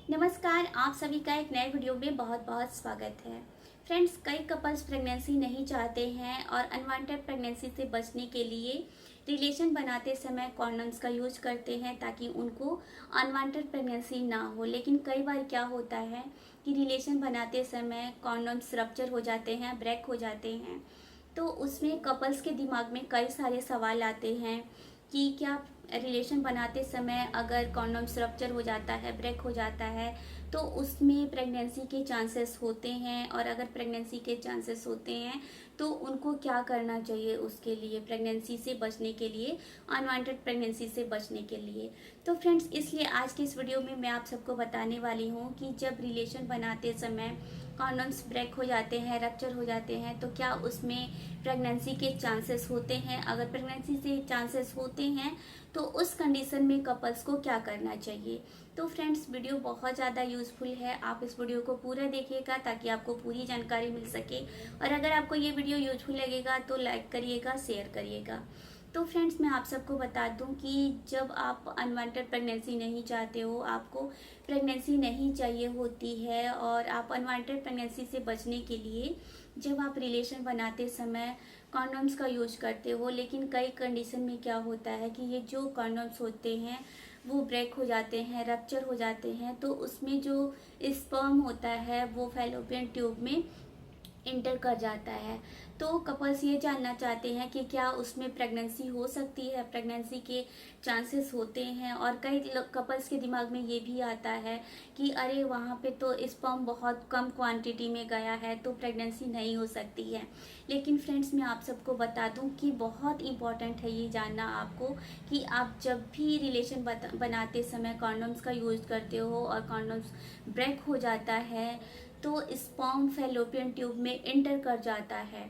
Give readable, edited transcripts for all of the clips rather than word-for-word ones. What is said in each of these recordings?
नमस्कार, आप सभी का एक नए वीडियो में बहुत बहुत स्वागत है। फ्रेंड्स, कई कपल्स प्रेगनेंसी नहीं चाहते हैं और अनवांटेड प्रेगनेंसी से बचने के लिए रिलेशन बनाते समय कॉन्डोम्स का यूज करते हैं ताकि उनको अनवांटेड प्रेगनेंसी ना हो। लेकिन कई बार क्या होता है कि रिलेशन बनाते समय कॉन्डोम्स रप्चर हो जाते हैं, ब्रेक हो जाते हैं। तो उसमें कपल्स के दिमाग में कई सारे सवाल आते हैं कि क्या रिलेशन बनाते समय अगर कॉन्डोम्स रप्चर हो जाता है, ब्रेक हो जाता है, तो उसमें प्रेगनेंसी के चांसेस होते हैं। और अगर प्रेगनेंसी के चांसेस होते हैं तो उनको क्या करना चाहिए उसके लिए, प्रेगनेंसी से बचने के लिए, अनवांटेड प्रेगनेंसी से बचने के लिए। तो फ्रेंड्स, इसलिए आज की इस वीडियो में मैं आप सबको बताने वाली हूँ कि जब रिलेशन बनाते समय कॉन्डोम्स ब्रेक हो जाते हैं, रप्चर हो जाते हैं, तो क्या उसमें प्रेगनेंसी के चांसेस होते हैं। अगर प्रेगनेंसी से चांसेस होते हैं तो उस कंडीशन में कपल्स को क्या करना चाहिए। तो फ्रेंड्स, वीडियो बहुत ज़्यादा यूज़फुल है, आप इस वीडियो को पूरा देखिएगा ताकि आपको पूरी जानकारी मिल सके। और अगर आपको ये वीडियो यूजफुल लगेगा तो लाइक करिएगा, शेयर करिएगा। तो फ्रेंड्स, मैं आप सबको बता दूं कि जब आप अनवांटेड प्रेगनेंसी नहीं चाहते हो, आपको प्रेगनेंसी नहीं चाहिए होती है और आप अनवांटेड प्रेगनेंसी से बचने के लिए जब आप रिलेशन बनाते समय कॉन्डोम्स का यूज करते हो, लेकिन कई कंडीशन में क्या होता है कि ये जो कॉन्डोम्स होते हैं वो ब्रेक हो जाते हैं, रप्चर हो जाते हैं, तो उसमें जो स्पर्म होता है वो फैलोपियन ट्यूब में इंटर कर जाता है। तो कपल्स ये जानना चाहते हैं कि क्या उसमें प्रेगनेंसी हो सकती है, प्रेगनेंसी के चांसेस होते हैं। और कई कपल्स के दिमाग में ये भी आता है कि अरे वहाँ पे तो स्पर्म बहुत कम क्वांटिटी में गया है तो प्रेगनेंसी नहीं हो सकती है। लेकिन फ्रेंड्स, मैं आप सबको बता दूं कि बहुत इम्पॉर्टेंट है ये जानना आपको कि आप जब भी रिलेशन बनाते समय कॉन्डोम्स का यूज़ करते हो और कॉन्डोम्स ब्रेक हो जाता है तो स्पर्म फैलोपियन ट्यूब में इंटर कर जाता है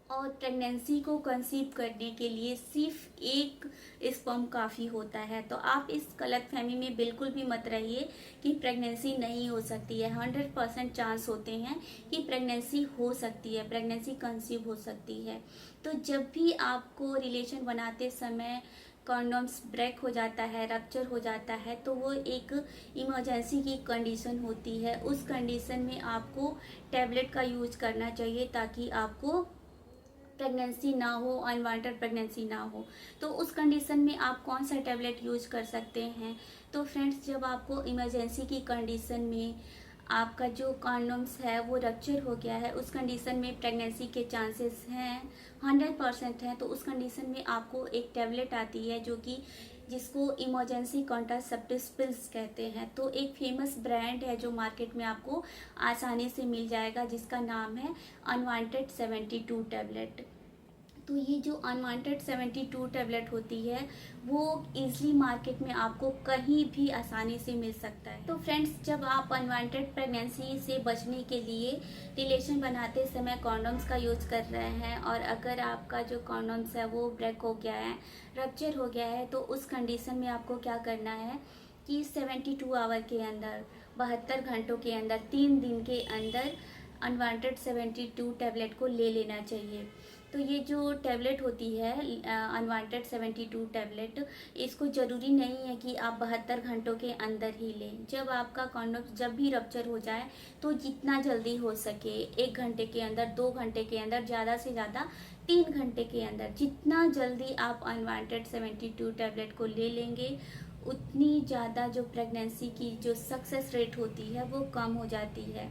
और प्रेगनेंसी को कंसीव करने के लिए सिर्फ एक स्पर्म काफ़ी होता है। तो आप इस गलतफहमी में बिल्कुल भी मत रहिए कि प्रेगनेंसी नहीं हो सकती है। 100% चांस होते हैं कि प्रेगनेंसी हो सकती है, प्रेगनेंसी कंसीव हो सकती है। तो जब भी आपको रिलेशन बनाते समय कॉन्डोम्स ब्रेक हो जाता है, रप्चर हो जाता है, तो वो एक इमरजेंसी की कंडीशन होती है। उस कंडीशन में आपको टैबलेट का यूज करना चाहिए ताकि आपको प्रेगनेंसी ना हो, अनवांटेड प्रेगनेंसी ना हो। तो उस कंडीशन में आप कौन सा टैबलेट यूज कर सकते हैं। तो फ्रेंड्स, जब आपको इमरजेंसी की कंडीशन में आपका जो कॉन्डोम्स है वो रप्चर हो गया है, उस कंडीशन में प्रेगनेंसी के चांसेस हैं, 100% हैं, तो उस कंडीशन में आपको एक टैबलेट आती है जो कि जिसको इमरजेंसी कॉन्ट्रासेप्टिव पिल्स कहते हैं। तो एक फेमस ब्रांड है जो मार्केट में आपको आसानी से मिल जाएगा, जिसका नाम है अनवांटेड 72 टैबलेट। तो ये जो अनवांटेड 72 टैबलेट होती है वो इजली मार्केट में आपको कहीं भी आसानी से मिल सकता है। तो फ्रेंड्स, जब आप अनवांटेड प्रेगनेंसी से बचने के लिए रिलेशन बनाते समय कॉन्डोम्स का यूज कर रहे हैं और अगर आपका जो कॉन्डोम्स है वो ब्रेक हो गया है, रप्चर हो गया है, तो उस कंडीशन में आपको क्या करना है कि 72 आवर के अंदर, 72 घंटों के अंदर, 3 दिन के अंदर अनवांटेड 72 टैबलेट को ले लेना चाहिए। तो ये जो टैबलेट होती है अनवांटेड 72 टैबलेट, इसको ज़रूरी नहीं है कि आप 72 घंटों के अंदर ही लें। जब आपका कॉन्डोम जब भी रप्चर हो जाए तो जितना जल्दी हो सके, 1 घंटे के अंदर, 2 घंटे के अंदर, ज़्यादा से ज़्यादा 3 घंटे के अंदर, जितना जल्दी आप अनवांटेड 72 टैबलेट को ले लेंगे उतनी ज़्यादा जो प्रेगनेंसी की जो सक्सेस रेट होती है वो कम हो जाती है।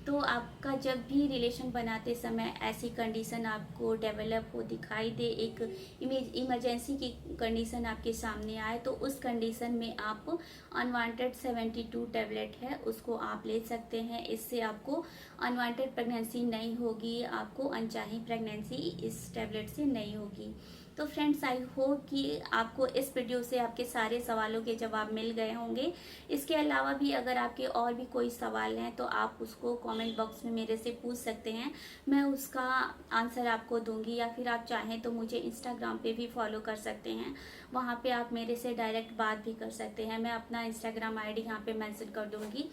तो आपका जब भी रिलेशन बनाते समय ऐसी कंडीशन आपको डेवलप हो, दिखाई दे, एक इमरजेंसी की कंडीशन आपके सामने आए, तो उस कंडीशन में आप अनवांटेड 72 टैबलेट है उसको आप ले सकते हैं। इससे आपको अनवांटेड प्रेगनेंसी नहीं होगी, आपको अनचाही प्रेगनेंसी इस टैबलेट से नहीं होगी। तो फ्रेंड्स, आई होप कि आपको इस वीडियो से आपके सारे सवालों के जवाब मिल गए होंगे। इसके अलावा भी अगर आपके और भी कोई सवाल हैं तो आप उसको कमेंट बॉक्स में मेरे से पूछ सकते हैं, मैं उसका आंसर आपको दूंगी। या फिर आप चाहें तो मुझे इंस्टाग्राम पे भी फॉलो कर सकते हैं, वहाँ पे आप मेरे से डायरेक्ट बात भी कर सकते हैं। मैं अपना इंस्टाग्राम आईडी यहाँ पे मेंशन कर दूँगी।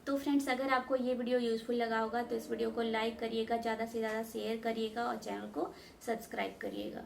तो फ्रेंड्स, अगर आपको ये वीडियो यूज़फुल लगा होगा तो इस वीडियो को लाइक करिएगा, ज़्यादा से ज़्यादा शेयर करिएगा और चैनल को सब्सक्राइब करिएगा।